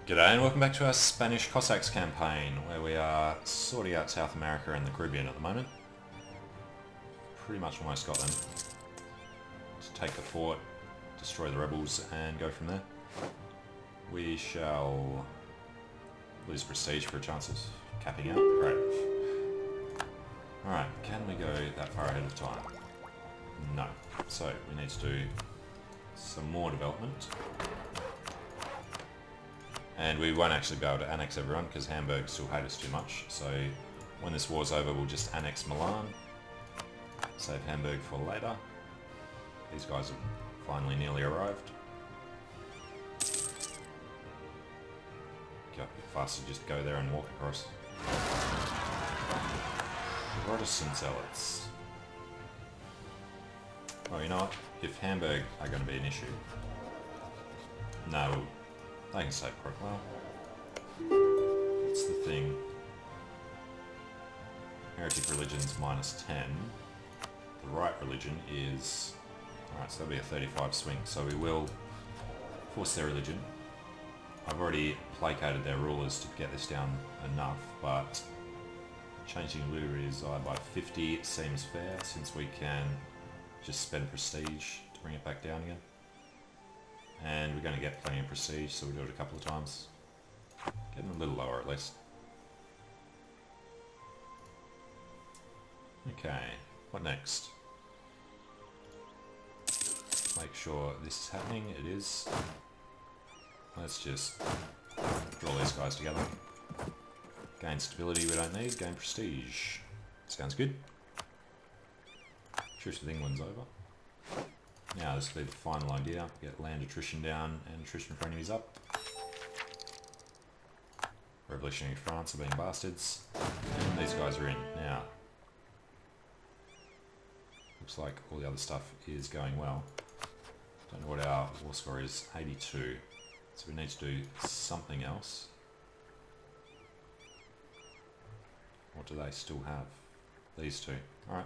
G'day and welcome back to our Spanish Cossacks campaign, where we are sorting out South America and the Caribbean at the moment. Pretty much almost got them. To take the fort, destroy the rebels, and go from there. We shall lose prestige for a chance of capping out. Great. Alright, can we go that far ahead of time? No. So, we need to do some more development. And we won't actually be able to annex everyone because Hamburg still hate us too much. So when this war's over, we'll just annex Milan. Save Hamburg for later. These guys have finally nearly arrived. Go a bit faster, just go there and walk across. Protestant zealots. Well, you know what? If Hamburg are going to be an issue, no, they can say well. What's the thing? Heretic religion's -10. The right religion is... Alright, so that'll be a 35 swing, so we will force their religion. I've already placated their rulers to get this down enough, but changing Luri's by 50 seems fair, since we can just spend prestige to bring it back down again. And we're going to get plenty of prestige, so we'll do it a couple of times. Getting a little lower at least. Okay, what next? Make sure this is happening. It is. Let's just draw these guys together. Gain stability we don't need, gain prestige. Sounds good. Truce with England's over. Now this will be the final idea. Get land attrition down and attrition for enemies up. Revolutionary France are being bastards. And these guys are in. Now, looks like all the other stuff is going well. Don't know what our war score is. 82. So we need to do something else. What do they still have? These two. Alright.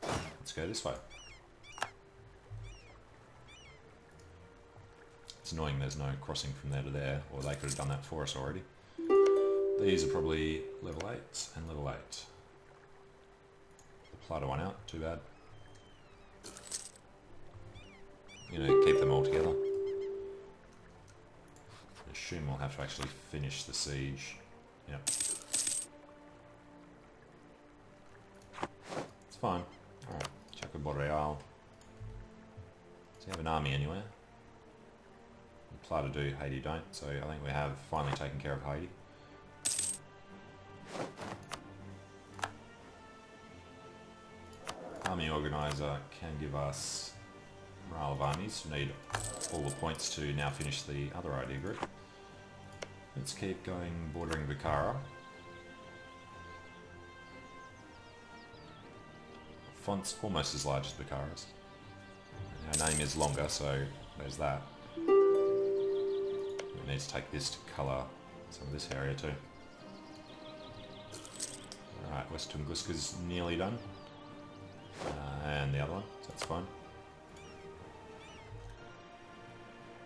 Let's go this way. It's annoying there's no crossing from there to there, or they could have done that for us already. These are probably level 8 and level 8. The Plato one out, too bad. You know, keep them all together. I assume we'll have to actually finish the siege. Yep. It's fine. Alright, Chaco Boreal. Does he have an army anywhere? Plato do, Haiti don't, so I think we have finally taken care of Haiti. Army Organizer can give us morale of armies. We need all the points to now finish the other idea group. Let's keep going, bordering Bukhara. Font's almost as large as Bukhara's. Our name is longer, so there's that. We need to take this to colour some of this area too. Alright, West Tunguska's nearly done. And the other one, so that's fine.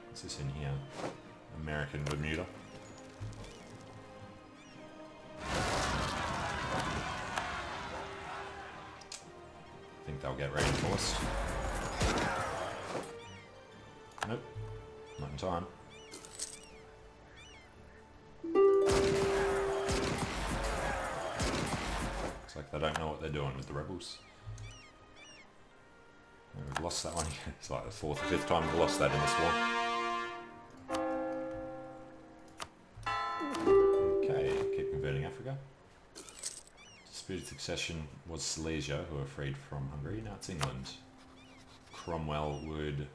What's this in here? American Bermuda. I think they'll get reinforced. Nope, not in time. Looks like they don't know what they're doing with the rebels. And we've lost that one again. It's like the 4th or 5th time we've lost that in this war. Okay, keep converting Africa. Disputed succession was Silesia, who were freed from Hungary. Now it's England. Cromwell would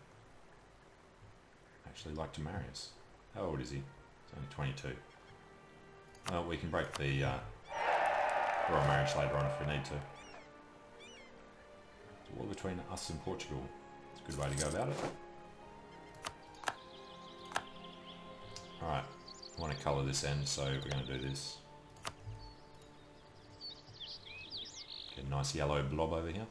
actually like to marry us. How old is he? He's only 22. Well, we can break the royal marriage later on if we need to. It's a war between us and Portugal. It's a good way to go about it. Alright, I want to colour this end, so we're going to do this. Get a nice yellow blob over here.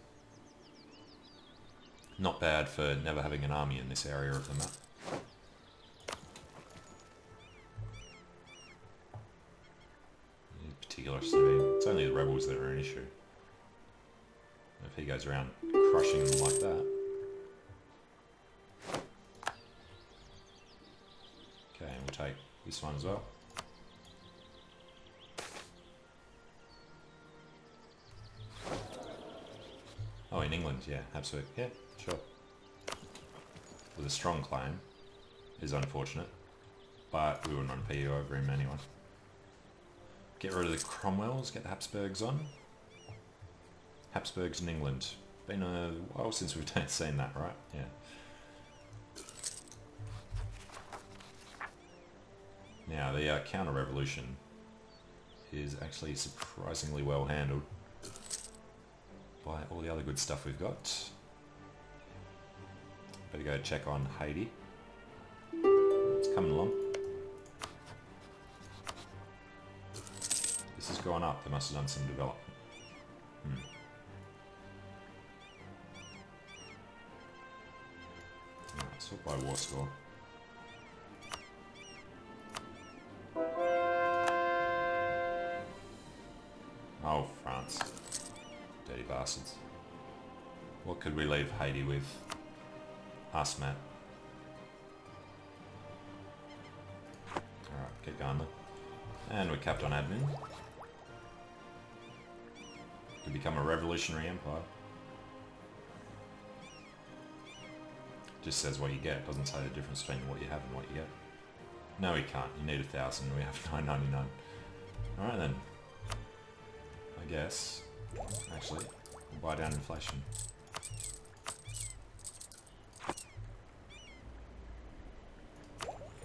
Not bad for never having an army in this area of the map. particular severe. It's only the rebels that are an issue. If he goes around crushing them like that. Okay, and we'll take this one as well. Oh, in England, yeah, absolutely. Yeah, sure. With a strong claim is unfortunate, but we wouldn't want to PU over him anyway. Get rid of the Cromwells, get the Habsburgs on. Habsburgs in England. Been a while since we've seen that, right? Yeah. Now, the counter-revolution is actually surprisingly well handled by all the other good stuff we've got. Better go check on Haiti. It's coming along. This has gone up. They must have done some development. Alright, sort by war score. Oh, France. Dirty bastards. What could we leave Haiti with? Us, Matt. Alright, keep going then. And we're capped on admin. To become a revolutionary empire. Just says what you get, doesn't say the difference between what you have and what you get. No, we can't. You need 1,000. We have 999. Alright then. I guess. Actually, we'll buy down inflation.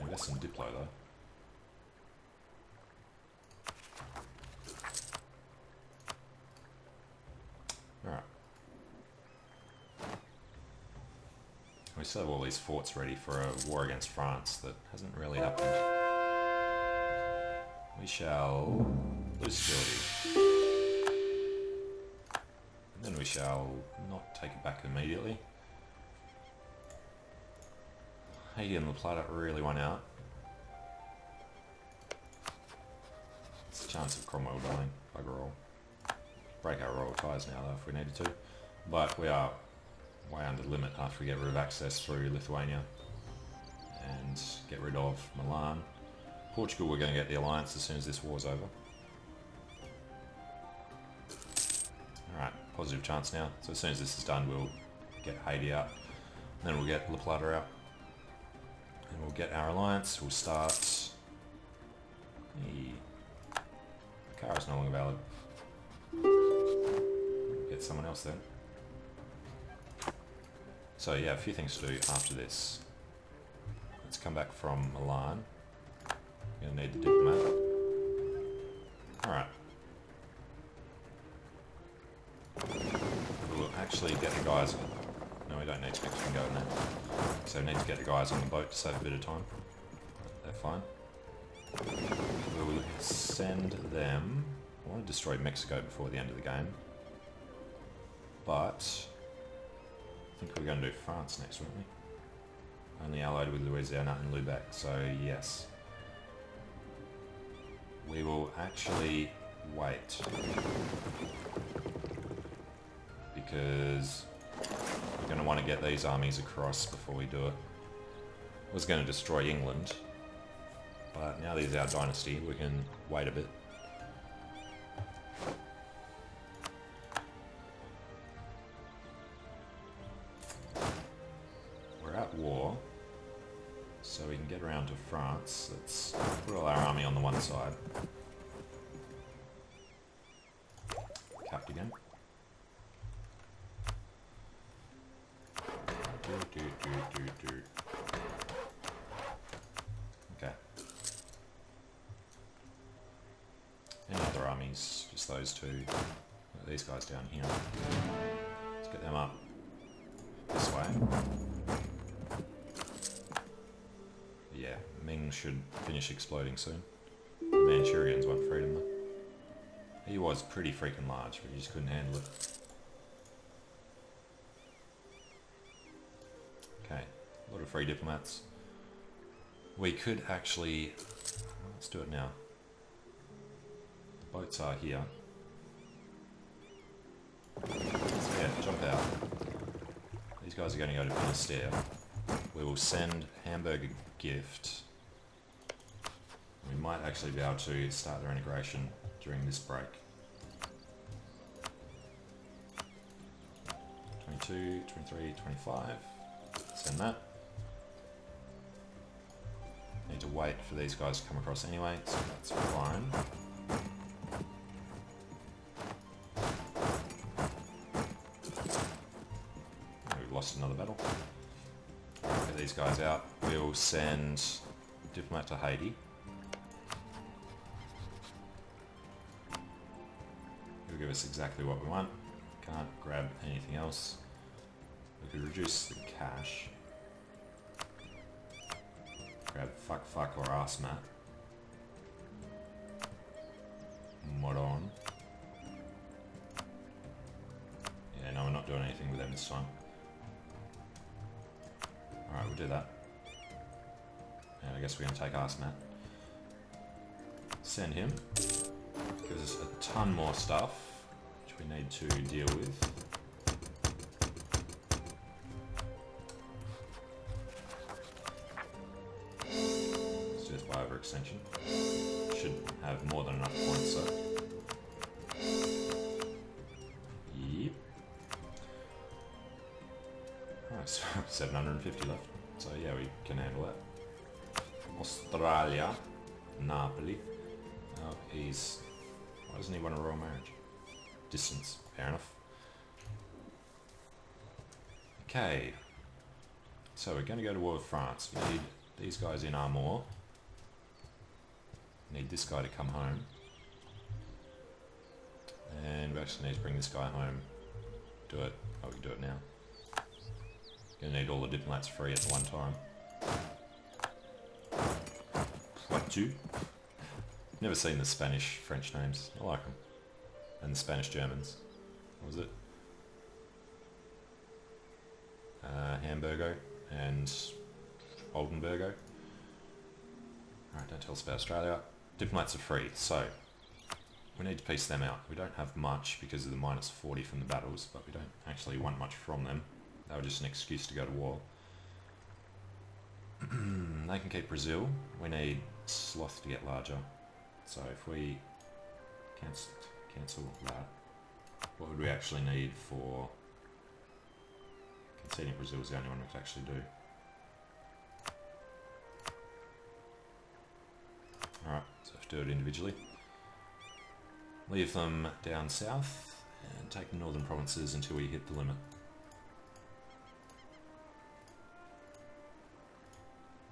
Invest some Diplo though. Alright. We still have all these forts ready for a war against France that hasn't really happened. We shall lose stability. And then we shall not take it back immediately. Haiti and La Plata really won out. It's a chance of Cromwell dying, bugger all. Break our royal ties now though if we needed to. But we are way under the limit after we get rid of access through Lithuania. And get rid of Milan. Portugal, we're going to get the alliance as soon as this war's over. Alright, positive chance now. So as soon as this is done we'll get Haiti out. And then we'll get La Plata out. And we'll get our alliance. We'll start... The car is no longer valid. Get someone else then. So yeah, a few things to do after this. Let's come back from Milan. Gonna need the diplomat. Alright. We'll actually get the guys... No, we don't need to get them going there. So we need to get the guys on the boat to save a bit of time. They're fine. We'll send them... I want to destroy Mexico before the end of the game. But... I think we're going to do France next, weren't we? Only allied with Louisiana and Lubeck, so yes. We will actually wait. Because we're going to want to get these armies across before we do it. I was going to destroy England, but now there's our dynasty, we can wait a bit. We're at war, so we can get around to France. Let's put all our army on the one side. Capped again. Okay. Any other armies? Just those two. These guys down here. Let's get them up this way. Yeah, Ming should finish exploding soon. The Manchurians want freedom though. He was pretty freaking large, but he just couldn't handle it. Okay, a lot of free diplomats. We could actually... Let's do it now. boats are here. So yeah, jump out. These guys are going to go to Castile. We will send Hamburg a gift. We might actually be able to start their integration during this break. 22, 23, 25. Send that. Need to wait for these guys to come across anyway, so that's fine. We've lost another battle. Get these guys out. We'll send diplomat to Haiti. He'll give us exactly what we want. Can't grab anything else. We could reduce the cash. Grab fuck or ass mat. Moron. Yeah, no, we're not doing anything with them this time. Alright, we'll do that. And I guess we're going to take ass mat. Send him. Gives us a ton more stuff, which we need to deal with. By overextension. Should have more than enough points, so. Yep. Alright, so 750 left. So yeah, we can handle that. Australia. Napoli. Oh, why doesn't he want a royal marriage? Distance. Fair enough. Okay. So we're going to go to war with France. We need these guys in Armor. Need this guy to come home. And we actually need to bring this guy home. Do it. Oh, we can do it now. Gonna need all the diplomats free at the one time. Poitou. Never seen the Spanish-French names. I like them. And the Spanish-Germans. What was it? Hamburgo and Oldenburgo. Alright, don't tell us about Australia. Diplomats are free, so we need to piece them out. We don't have much because of the minus 40 from the battles, but we don't actually want much from them. They were just an excuse to go to war. They can keep Brazil. We need Sloth to get larger. So if we cancel that, what would we actually need for conceding Brazil is the only one we could actually do. Alright, so have to do it individually. Leave them down south and take the northern provinces until we hit the limit.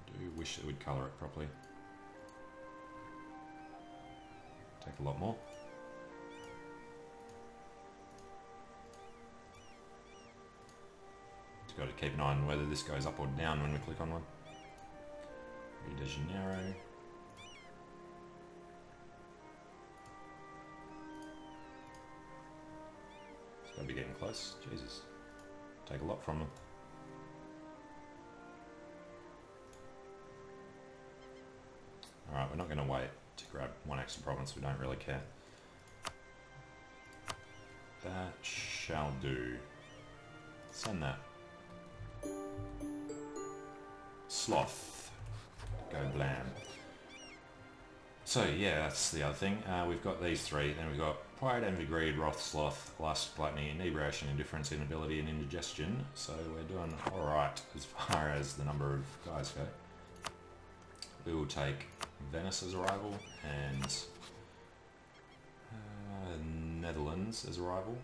I do wish that we'd colour it properly. Take a lot more. Just got to keep an eye on whether this goes up or down when we click on one. Rio de Janeiro. Gotta be getting close. Jesus. Take a lot from them. Alright, we're not going to wait to grab one extra province. We don't really care. That shall do. Send that. Sloth. Go blam. So yeah, that's the other thing. We've got these three. Then we've got Pride, Envy, Greed, Wrath, Sloth, Lust, Gluttony, Inebriation, Indifference, Inability, and Indigestion. So we're doing alright as far as the number of guys go. We will take Venice as a rival and Netherlands as a rival.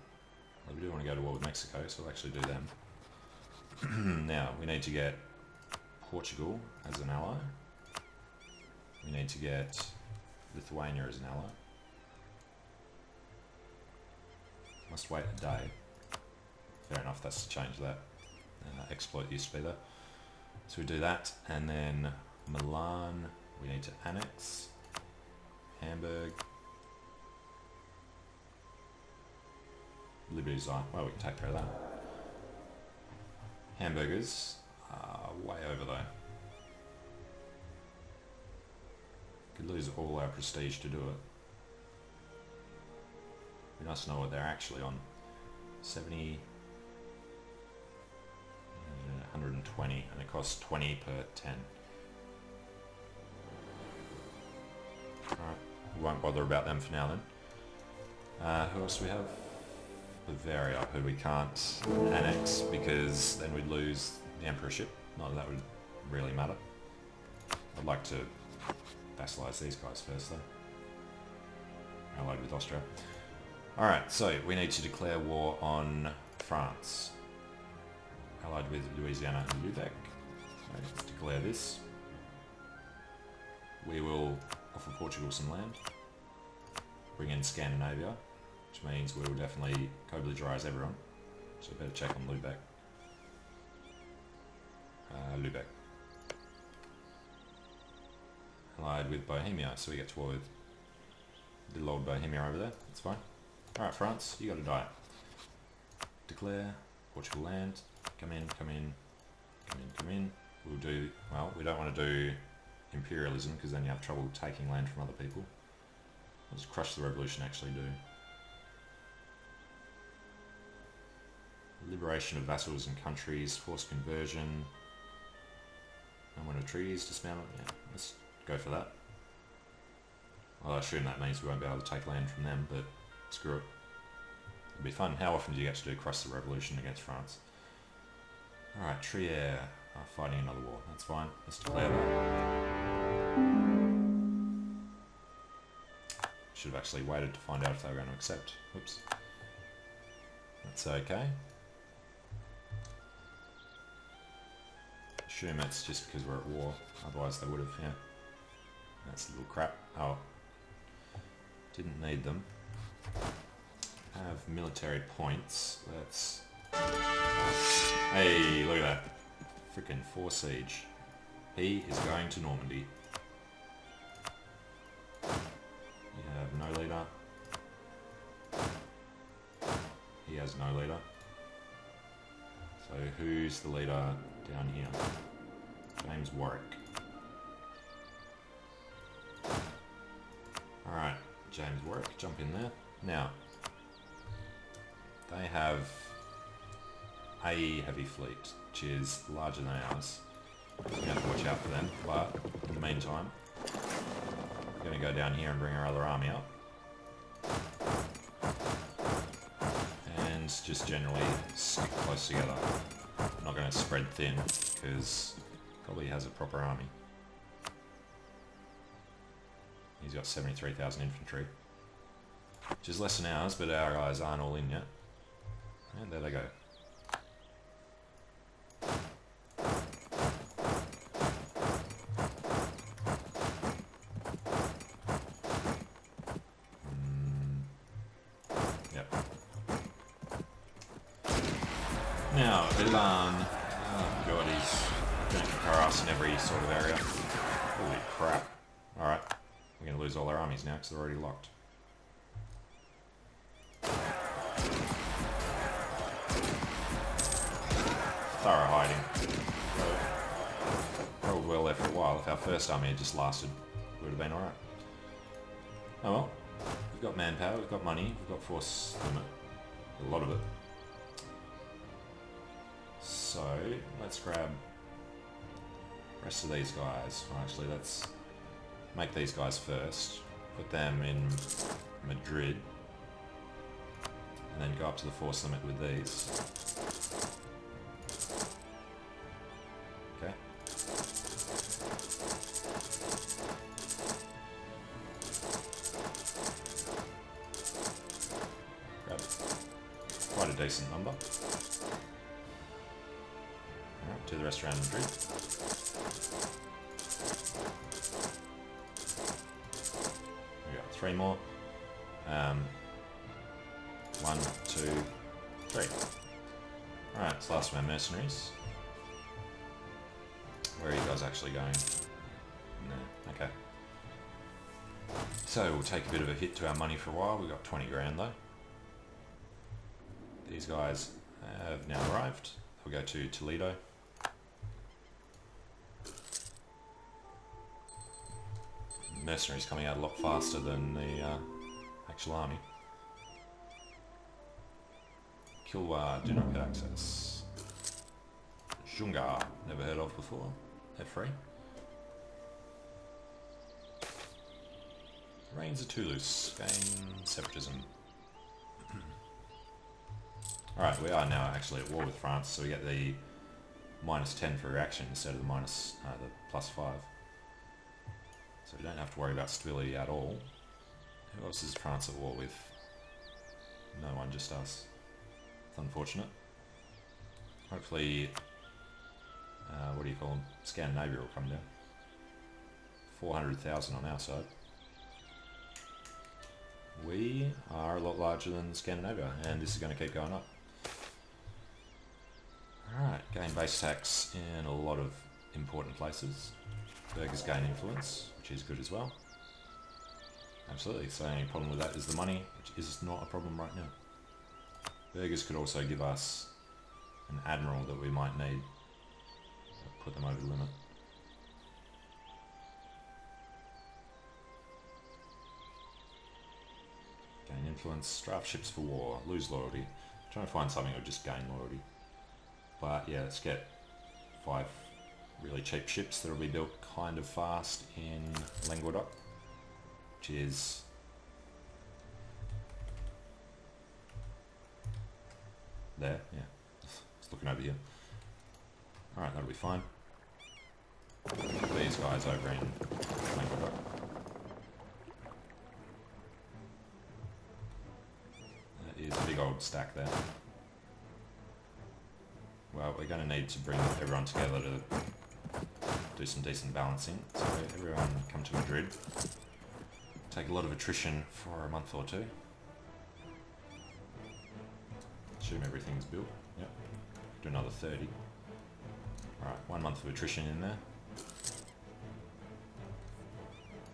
Well, we do want to go to war with Mexico, so we'll actually do them. Now, we need to get Portugal as an ally. We need to get Lithuania as an ally. Must wait a day. Fair enough, that's to change that. Exploit used to be there. So we do that, and then Milan, we need to annex. Hamburg. Liberty Design, well, we can take care of that. Hamburgers are way over though. Could lose all our prestige to do it. Be nice to know what they're actually on. 70, 120, and it costs 20 per 10. Alright, we won't bother about them for now then. Who else do we have? Bavaria, who we can't annex because then we'd lose the emperorship. Not that that would really matter. I'd like to vassalize these guys first though. Allied with Austria. Alright, so we need to declare war on France. Allied with Louisiana and Lubeck. So let's declare this. We will offer Portugal some land. Bring in Scandinavia, which means we will definitely co-belligerize everyone. So we better check on Lubeck. Lubeck. Allied with Bohemia, so we get to war with little old Bohemia over there. That's fine. Alright, France, you gotta die. Declare Portugal land. Come in, come in, come in, come in. We'll do, well, we don't want to do imperialism because then you have trouble taking land from other people. What does crush the revolution actually do? Liberation of vassals and countries, forced conversion. No one of treaties, dismantle. Yeah, let's go for that. Well, I assume that means we won't be able to take land from them, but screw it. It'll be fun. How often do you get to do crush the revolution against France? Alright, Trier are fighting another war. That's fine. Let's declare that. Should have actually waited to find out if they were going to accept. Oops. That's okay. Assume it's just because we're at war. Otherwise they would have, yeah. That's a little crap. Oh. Didn't need them. Have military points. Let's... Hey, look at that. Frickin' 4 siege. He is going to Normandy. You have no leader. He has no leader. So who's the leader down here? James Warwick. Alright, James Warwick, jump in there. Now, they have a heavy fleet, which is larger than ours. We're going to have to watch out for them, but in the meantime, we're going to go down here and bring our other army up. And just generally stick close together. I'm not going to spread thin, because probably has a proper army. He's got 73,000 infantry, which is less than ours, but our guys aren't all in yet. And there they go. Yep. Now, Milan. Oh god, he's going to harass in every sort of area. Holy crap. Alright. We're going to lose all our armies now because they're already locked. Thorough hiding. Probably well there for a while. If our first army had just lasted, it would have been alright. Oh well. We've got manpower, we've got money, we've got force limit. A lot of it. So, let's grab the rest of these guys. Well, actually, let's make these guys first. Put them in Madrid. And then go up to the force limit with these. Okay. Grab it. Quite a decent number. Alright, do the rest around Madrid. We got 3 more. 1, 2, 3. Alright, it's last of our mercenaries. Where are you guys actually going? No, okay. So we'll take a bit of a hit to our money for a while. We've got 20 grand though. These guys have now arrived. We'll go to Toledo. Mercenaries coming out a lot faster than the actual army. Kilwa do not get access. Junga, never heard of before. They're free. Reigns of Toulouse, gain separatism. Alright, we are now actually at war with France, so we get the -10 for reaction instead of the +5. So we don't have to worry about stability at all. Who else is France at war with? No one, just us. It's unfortunate. Hopefully, what do you call them? Scandinavia will come down. 400,000 on our side. We are a lot larger than Scandinavia, and this is going to keep going up. Alright, gain base tax in a lot of important places. Burghers gain influence, which is good as well. Absolutely, so the only problem with that is the money, which is not a problem right now. Burghers could also give us an admiral that we might need. Put them over the limit. Gain influence, draft ships for war, lose loyalty. I'm trying to find something that would just gain loyalty. But yeah, let's get 5 really cheap ships that will be built kind of fast in Languedoc, which is there, yeah. Just looking over here. Alright, that'll be fine. These guys over in Languedoc. That is a big old stack there. Well, we're going to need to bring everyone together to do some decent balancing. So everyone come to Madrid. Take a lot of attrition for a month or two. Assume everything's built. Yep. Do another 30. Alright, 1 month of attrition in there.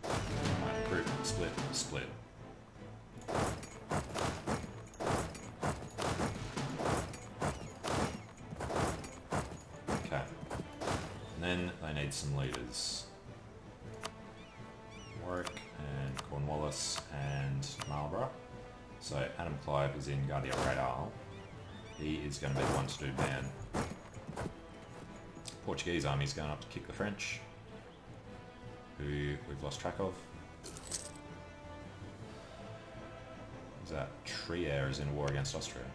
Alright, group, split, split. Okay. And then they need some leaders. Warwick and Cornwallis and Marlborough. So Adam Clive is in Guardia Real. He is going to be the one to do ban. Portuguese army's going up to kick the French, who we've lost track of. Is that Trier is in war against Austria?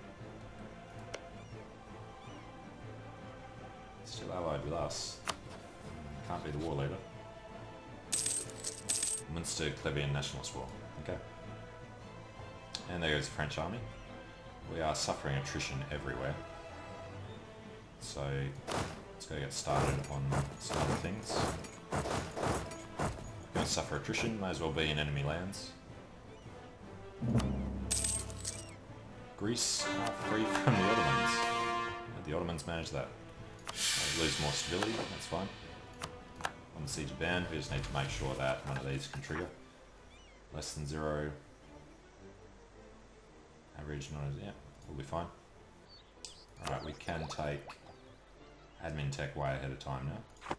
Still allied with us. Can't be the war leader. Munster Clevian Nationalist War. Okay. And there goes the French army. We are suffering attrition everywhere. So let's go get started on some other things. Going to suffer attrition, may as well be in enemy lands. Greece are free from the Ottomans. The Ottomans manage that. They lose more stability, that's fine. On the siege of Bern, we just need to make sure that none of these can trigger. Less than 0. Average, yeah, we'll be fine. Alright, we can take admin tech way ahead of time now. I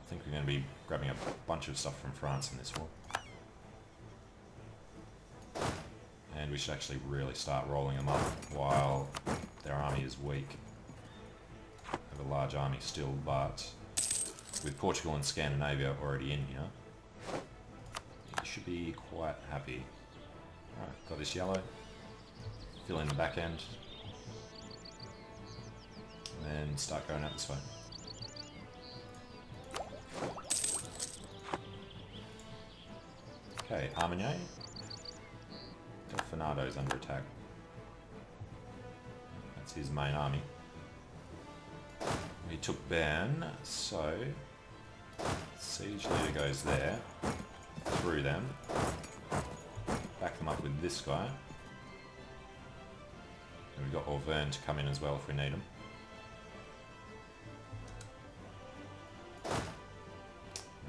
think we're going to be grabbing a bunch of stuff from France in this war. And we should actually really start rolling them up while their army is weak. They have a large army still, but with Portugal and Scandinavia already in here, you should be quite happy. Alright, got this yellow. Fill in the back end. And then start going out this way. Okay, Armagnac. Delfinado's under attack. That's his main army. We took Bern, so siege leader goes there, through them. Back them up with this guy. And we've got Auvergne to come in as well if we need them.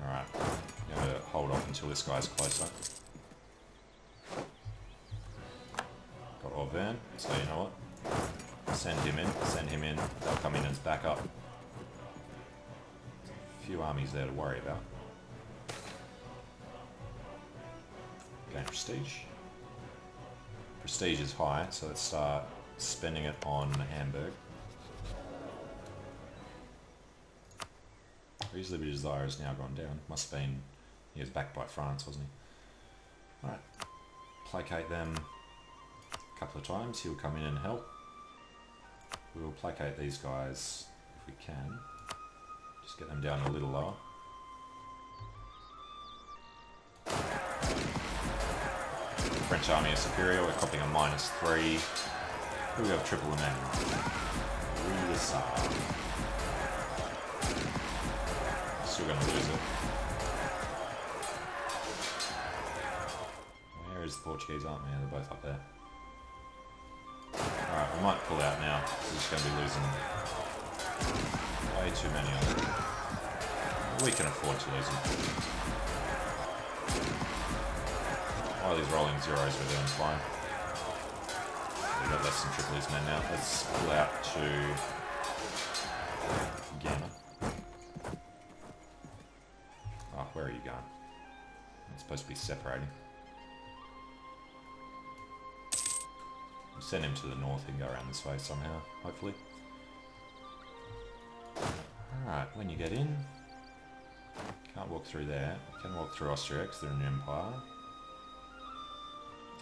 Alright, I'm going to hold off until this guy's closer. Got Auvergne, so you know what? Send him in, they'll come in as backup. A few armies there to worry about. Gain prestige. Prestige is high, so let's start spending it on Hamburg. His liberty desire has now gone down. Must have been, he was backed by France, wasn't he? Alright, placate them a couple of times. He'll come in and help. We will placate these guys if we can. Just get them down a little lower. French army is superior. We're copying a -3. We have triple the men. Still going to lose it. Where is the Portuguese army? They're both up there. Alright, we might pull out now. We're just going to be losing way too many of them. We can afford to lose them. Oh, these rolling zeros we're doing fine. We've got less than triple these men now. Let's pull out to Ghana. Oh, where are you going? It's supposed to be separating. We'll send him to the north and go around this way somehow, hopefully. Alright, when you get in, can't walk through there. Can walk through Austria because they're an empire.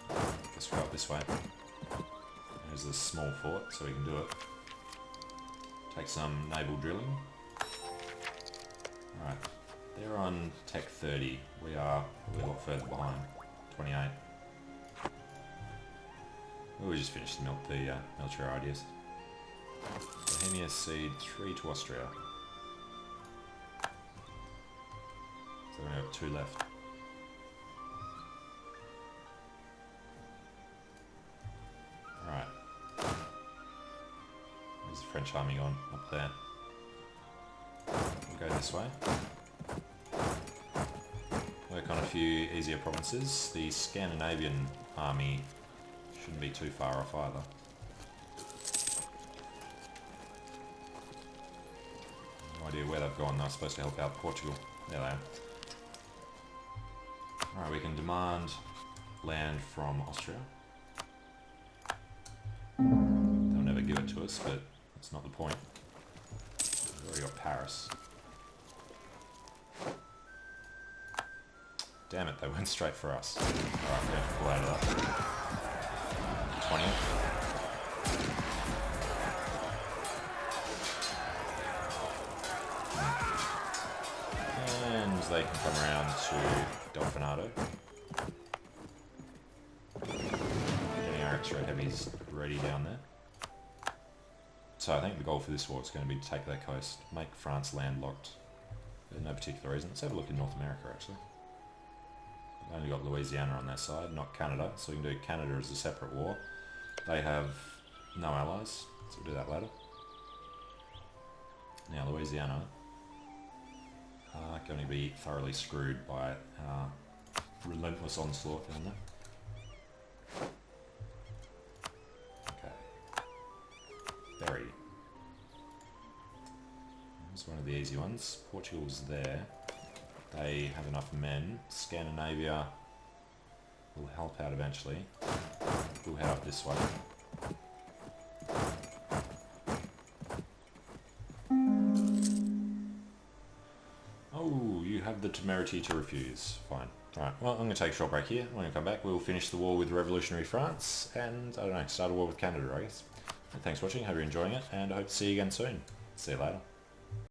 Guess we'll go up this way. There's this small fort, so we can do it. Take some naval drilling. Alright, they're on Tech 30. We are a lot further behind. 28. We just finished the military ideas. Bohemia cede 3 to Austria. So we have 2 left. Alright. Where's the French army gone? Up there. We'll go this way. Work on a few easier provinces. The Scandinavian army shouldn't be too far off either. No idea where they've gone. They're supposed to help out Portugal. There they are. Alright, we can demand land from Austria. They'll never give it to us, but that's not the point. We've already got Paris. Damn it, they went straight for us. Alright, we have to pull out of that. 20th. And they can come around to Delfinado. Getting our extra heavies ready down there. So I think the goal for this war is going to be to take their coast, make France landlocked. For no particular reason. Let's have a look in North America actually. We've only got Louisiana on their side, not Canada, so we can do Canada as a separate war. They have no allies, so we'll do that later. Now Louisiana are going to be thoroughly screwed by relentless onslaught down there. Okay. Berry. Here's one of the easy ones. Portugal's there. They have enough men. Scandinavia will help out eventually. We'll head up this way. Oh, you have the temerity to refuse. Fine. Alright, well, I'm going to take a short break here. When we come back, we'll finish the war with revolutionary France and, I don't know, start a war with Canada, I guess. Thanks for watching, hope you're enjoying it, and I hope to see you again soon. See you later.